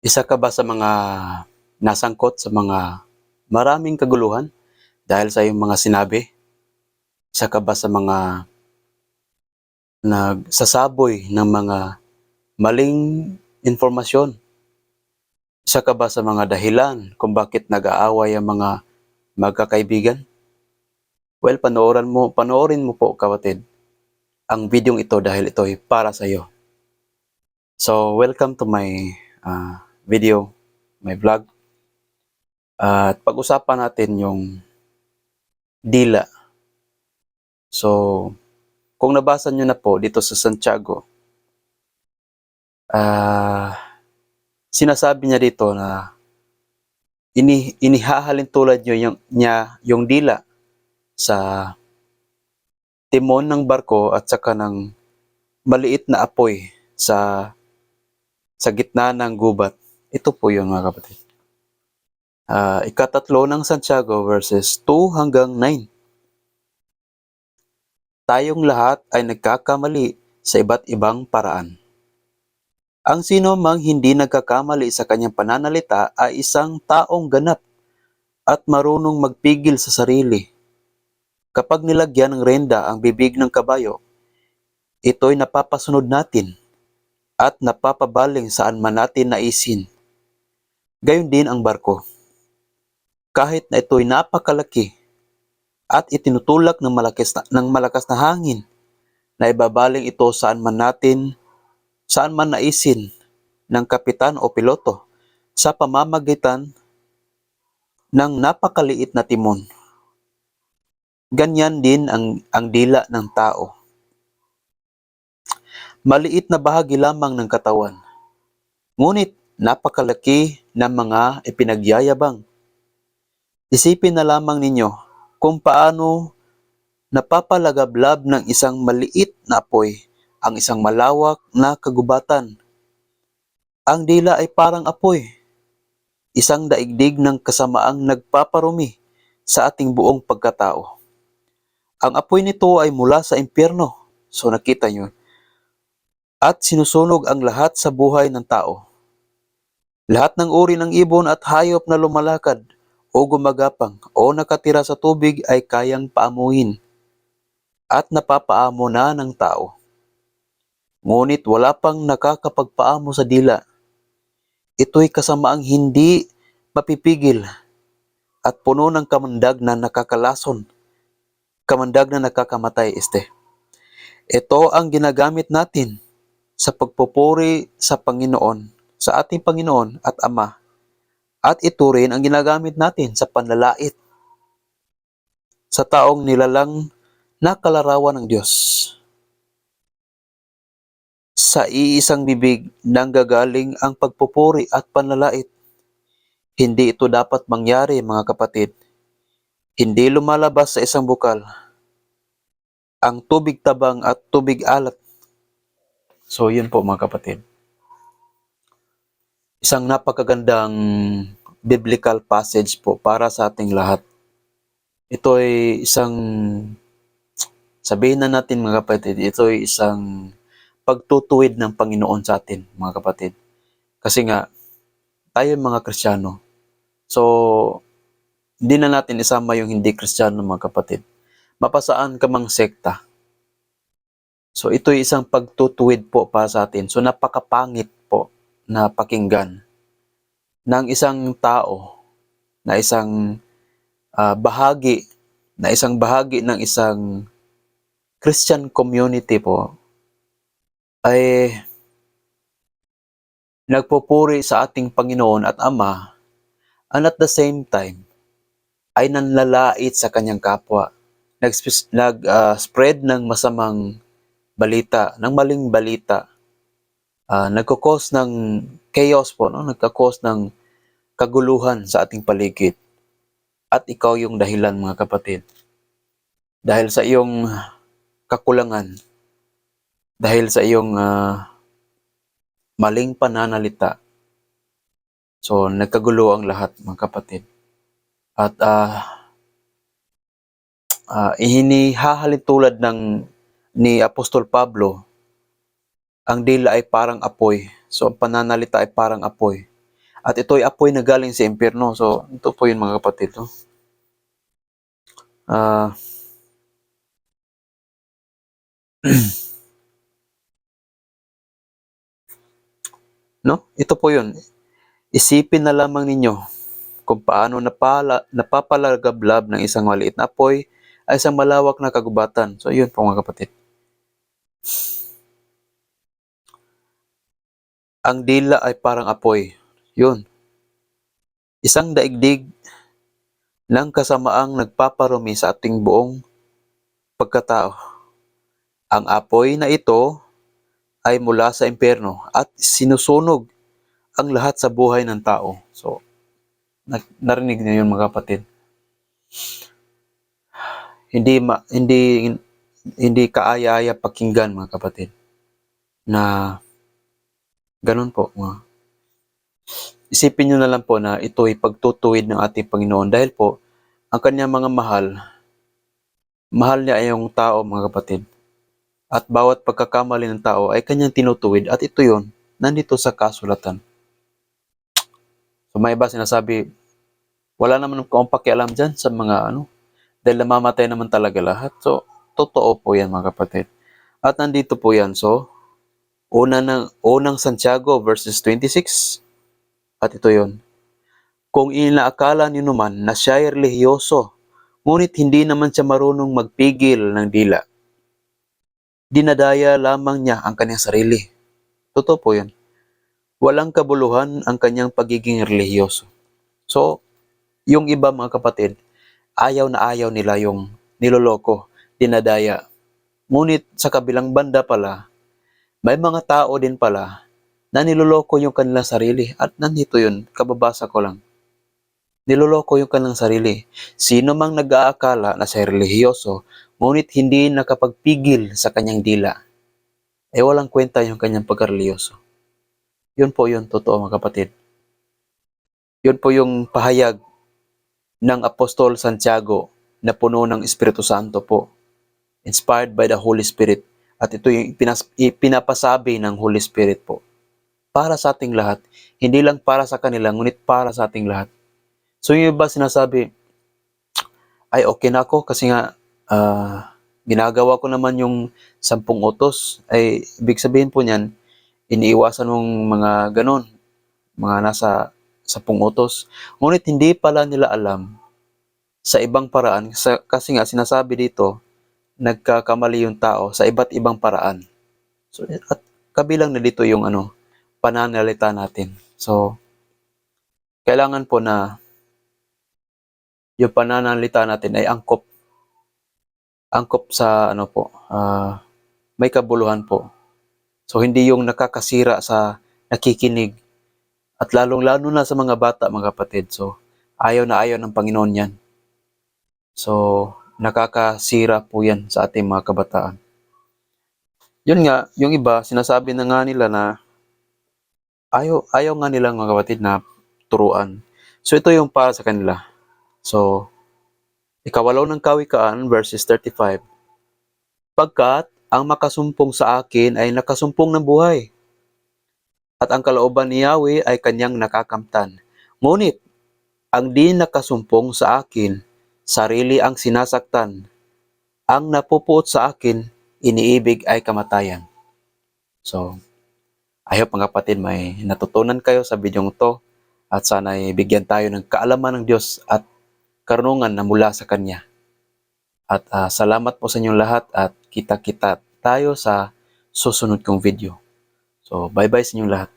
Isa ka ba sa mga nasangkot sa mga maraming kaguluhan dahil sa iyong mga sinabi? Isa ka ba sa mga nagsasaboy ng mga maling impormasyon? Isa ka ba sa mga dahilan kung bakit nag-aaway ang mga magkakaibigan? Well, panoorin mo po kapatid ang videong ito dahil ito ay para sa iyo. So, welcome to my video, my vlog. At pag-usapan natin yung dila. So, kung nabasa nyo na po dito sa Santiago, sinasabi niya dito na inihahalin tulad niya yung dila sa timon ng barko at saka ng maliit na apoy sa gitna ng gubat. Ito po yun mga kapatid. Ikatatlo ng Santiago verses 2 hanggang 9. Tayong lahat ay nagkakamali sa iba't ibang paraan. Ang sino mang hindi nagkakamali sa kanyang pananalita ay isang taong ganap at marunong magpigil sa sarili. Kapag nilagyan ng renda ang bibig ng kabayo, ito'y napapasunod natin at napapabaling saan man natin naisin. Gayon din ang barko. Kahit na ito'y napakalaki at itinutulak ng malakas na hangin, na ibabaling ito saan man naisin ng kapitan o piloto sa pamamagitan ng napakaliit na timon. Ganyan din ang dila ng tao. Maliit na bahagi lamang ng katawan, ngunit napakalaki ng mga ipinagyayabang. Isipin na lamang ninyo kung paano napapalagablab ng isang maliit na apoy ang isang malawak na kagubatan. Ang dila ay parang apoy, isang daigdig ng kasamaang nagpaparumi sa ating buong pagkatao. Ang apoy nito ay mula sa impyerno, so nakita nyo, at sinusunog ang lahat sa buhay ng tao. Lahat ng uri ng ibon at hayop na lumalakad o gumagapang o nakatira sa tubig ay kayang paamuhin at napapaamo na ng tao. Ngunit wala pang nakakapagpaamo sa dila. Ito'y kasamaang hindi mapipigil at puno ng kamandag na nakakalason, kamandag na nakakamatay. Ito ang ginagamit natin sa pagpupuri sa Panginoon, sa ating Panginoon at Ama. At ito rin ang ginagamit natin sa panlalait sa taong nilalang na kalarawan ng Diyos. Sa iisang bibig nanggagaling ang pagpupuri at panlalait. Hindi ito dapat mangyari, mga kapatid. Hindi lumalabas sa isang bukal ang tubig tabang at tubig alat. So yun po mga kapatid. Isang napakagandang biblical passage po para sa ating lahat. Ito ay isang, sabihin na natin mga kapatid, ito ay isang pagtutuwid ng Panginoon sa atin mga kapatid. Kasi nga, tayo mga Kristiyano. So, hindi na natin isama yung hindi Kristiyano mga kapatid. Mapasaan ka mang sekta. So, ito ay isang pagtutuwid po para sa atin. So, napakapangit po na pakinggan ng isang tao na isang bahagi ng isang Christian community po ay nagpupuri sa ating Panginoon at Ama and at the same time ay nanlalait sa kanyang kapwa. Nag-spread ng masamang balita, ng maling balita. Nagkakos ng chaos po, no? Nagkakos ng kaguluhan sa ating paligid. At ikaw yung dahilan mga kapatid. Dahil sa iyong kakulangan, dahil sa iyong maling pananalita, so nagkagulo ang lahat mga kapatid. At hinihahalin tulad ni Apostol Pablo, ang dila ay parang apoy. So ang pananalita ay parang apoy. At ito'y apoy na galing sa impyerno. So, ito po yun mga kapatid. No? Ah, no? Ito po yun. Isipin na lamang ninyo kung paano napapalagablab ng isang maliit na apoy ay isang malawak na kagubatan. So, yun po mga kapatid. Ang dila ay parang apoy. Yun. Isang daigdig ng kasamaang nagpaparumi sa ating buong pagkatao. Ang apoy na ito ay mula sa impyerno at sinusunog ang lahat sa buhay ng tao. So, narinig niyo yun mga kapatid. Hindi kaaya-aya pakinggan mga kapatid na ganun po. Isipin niyo na lang po na ito'y pagtutuwid ng ating Panginoon dahil po ang kanyang mga mahal niya ay yung tao mga kapatid. At bawat pagkakamali ng tao ay kanyang tinutuwid at ito yun, nandito sa kasulatan. So may iba sinasabi, wala naman akong pakialam dyan sa mga dahil namamatay naman talaga lahat. So, totoo po yan mga kapatid. At nandito po yan. So, unang Santiago verses 26. At ito yon. Kung inaakala niyo naman na siya ay relihiyoso, ngunit hindi naman siya marunong magpigil ng dila. Dinadaya lamang niya ang kanyang sarili. Totoo po yan. Walang kabuluhan ang kanyang pagiging relihiyoso. So, yung iba mga kapatid, ayaw na ayaw nila yung niloloko, dinadaya. Ngunit sa kabilang banda pala, may mga tao din pala na niloloko yung kanilang sarili. At nandito yun, kababasa ko lang. Niloloko yung kanilang sarili. Sino mang nag-aakala na siya relihiyoso, ngunit hindi nakapagpigil sa kanyang dila, ay walang kwenta yung kanyang pagkareliyoso. Yun po yun, totoo mga kapatid. Yun po yung pahayag ng Apostol Santiago na puno ng Espiritu Santo po. Inspired by the Holy Spirit. At ito yung pinapasabi ng Holy Spirit po. Para sa ating lahat. Hindi lang para sa kanila, ngunit para sa ating lahat. So yung iba sinasabi, ay okay na ako kasi nga ginagawa ko naman yung 10 utos. Ay ibig sabihin po niyan, iniiwasan mong mga ganon, mga nasa 10 utos. Ngunit hindi pala nila alam sa ibang paraan kasi nga sinasabi dito, nagkakamali yung tao sa iba't ibang paraan. So, at kabilang na dito yung pananalita natin. So, kailangan po na yung pananalita natin ay angkop sa may kabuluhan po. So, hindi yung nakakasira sa nakikinig at lalong-lalo na sa mga bata, mga kapatid. So, ayaw na ayaw ng Panginoon yan. So, nakakasira po yan sa ating mga kabataan. Yun nga, yung iba, sinasabi na nga nila na ayaw nga nilang mga kapatid na turuan. So, ito yung para sa kanila. So, 8 ng Kawikaan, verses 35. Pagkat ang makasumpong sa akin ay nakasumpong ng buhay, at ang kalooban ni Yahweh ay kanyang nakakamtan. Ngunit, ang di nakasumpong sa akin, sarili ang sinasaktan. Ang napupuot sa akin, iniibig ay kamatayan. So, I hope mga kapatid may natutunan kayo sa bidyong to at sana ay bigyan tayo ng kaalaman ng Diyos at karunungan na mula sa Kanya. At salamat po sa inyong lahat at kita-kita tayo sa susunod kong video. So, bye-bye sa inyong lahat.